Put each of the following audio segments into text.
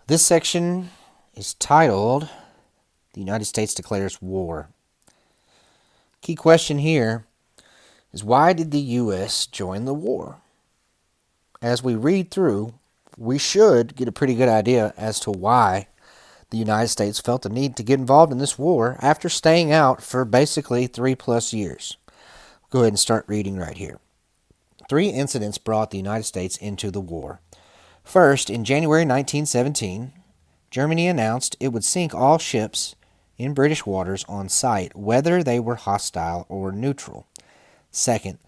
This section is titled, "The United States Declares War." Key question here is, why did the U.S. join the war? As we read through, we should get a pretty good idea as to why the United States felt the need to get involved in this war after staying out for basically 3+ years. Go ahead and start reading right here. 3 incidents brought the United States into the war. First, in January 1917, Germany announced it would sink all ships in British waters on sight, whether they were hostile or neutral. Second,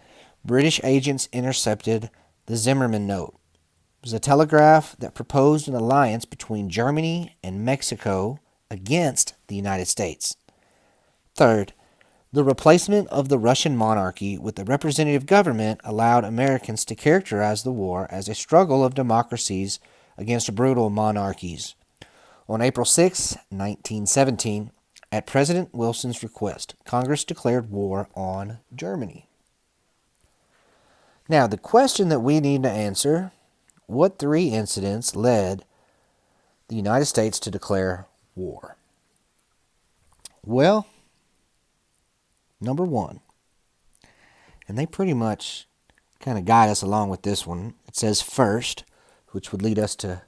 British agents intercepted the Zimmermann Note. It was a telegraph that proposed an alliance between Germany and Mexico against the United States. Third, the replacement of the Russian monarchy with a representative government allowed Americans to characterize the war as a struggle of democracies against brutal monarchies. On April 6, 1917, at President Wilson's request, Congress declared war on Germany. Now, the question that we need to answer: what 3 incidents led the United States to declare war? Well, number 1, and they pretty much kind of guide us along with this one. It says first, which would lead us to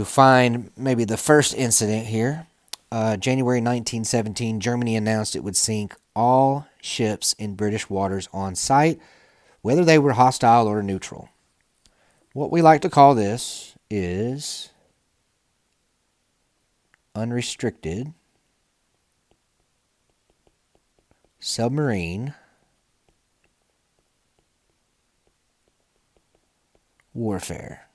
find maybe the first incident here. January 1917, Germany announced it would sink all ships in British waters on sight, whether they were hostile or neutral. What we like to call this is unrestricted submarine warfare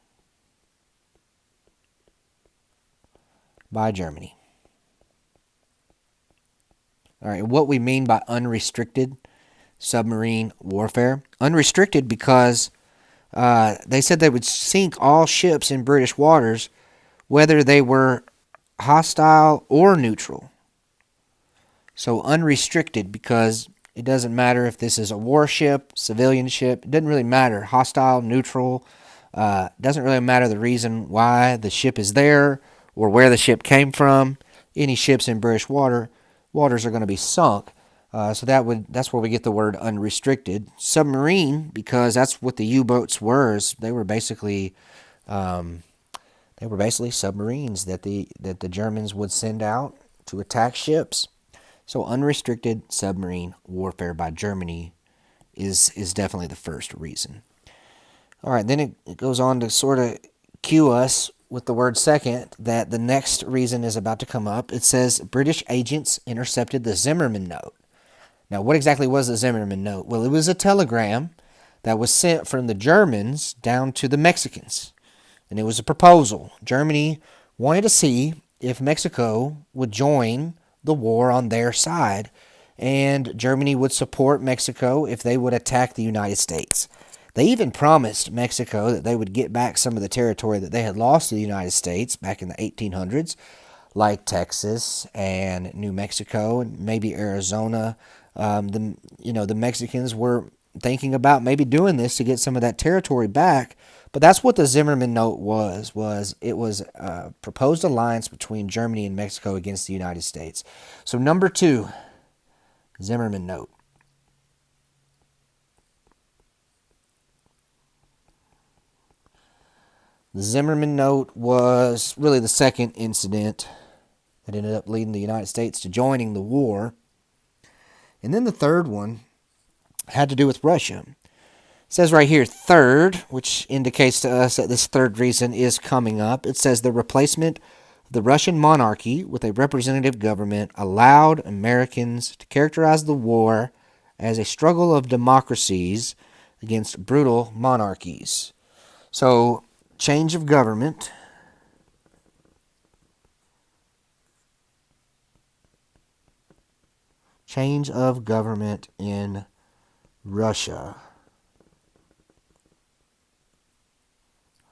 by Germany. All right, what we mean by unrestricted submarine warfare. Unrestricted because they said they would sink all ships in British waters, whether they were hostile or neutral. So unrestricted because it doesn't matter if this is a warship, civilian ship. It doesn't really matter. Hostile, neutral. Doesn't really matter the reason why the ship is there or where the ship came from. Any ships in British waters are going to be sunk. So that's where we get the word unrestricted. Submarine, because that's what the U-boats were. They were basically submarines that the Germans would send out to attack ships. So unrestricted submarine warfare by Germany is definitely the first reason. All right, then it goes on to sort of cue us with the word second that the next reason is about to come up. It says British agents intercepted the Zimmermann Note. Now, what exactly was the Zimmermann Note? Well, it was a telegram that was sent from the Germans down to the Mexicans, and it was a proposal. Germany wanted to see if Mexico would join the war on their side, and Germany would support Mexico if they would attack the United States. They even promised Mexico that they would get back some of the territory that they had lost to the United States back in the 1800s, like Texas and New Mexico and maybe Arizona. The Mexicans were thinking about maybe doing this to get some of that territory back. But that's what the Zimmermann Note was it was a proposed alliance between Germany and Mexico against the United States. So number 2, Zimmermann Note. The Zimmermann Note was really the second incident that ended up leading the United States to joining the war. And then the third one had to do with Russia. It says right here, third, which indicates to us that this third reason is coming up. It says the replacement of the Russian monarchy with a representative government allowed Americans to characterize the war as a struggle of democracies against brutal monarchies. So, change of government. Change of government in Russia.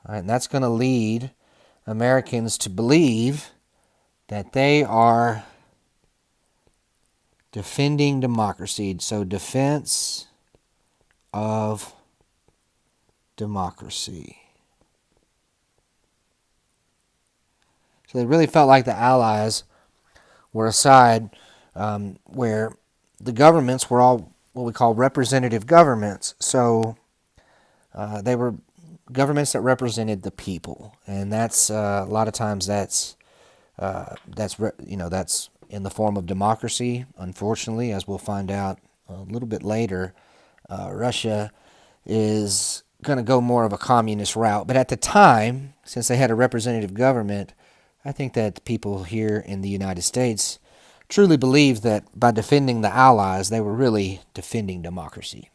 All right, and that's going to lead Americans to believe that they are defending democracy. So defense of democracy. So they really felt like the Allies were a side where the governments were all what we call representative governments. So they were governments that represented the people, and that's a lot of times that's in the form of democracy. Unfortunately, as we'll find out a little bit later, Russia is going to go more of a communist route. But at the time, since they had a representative government, I think that people here in the United States truly believed that by defending the Allies, they were really defending democracy.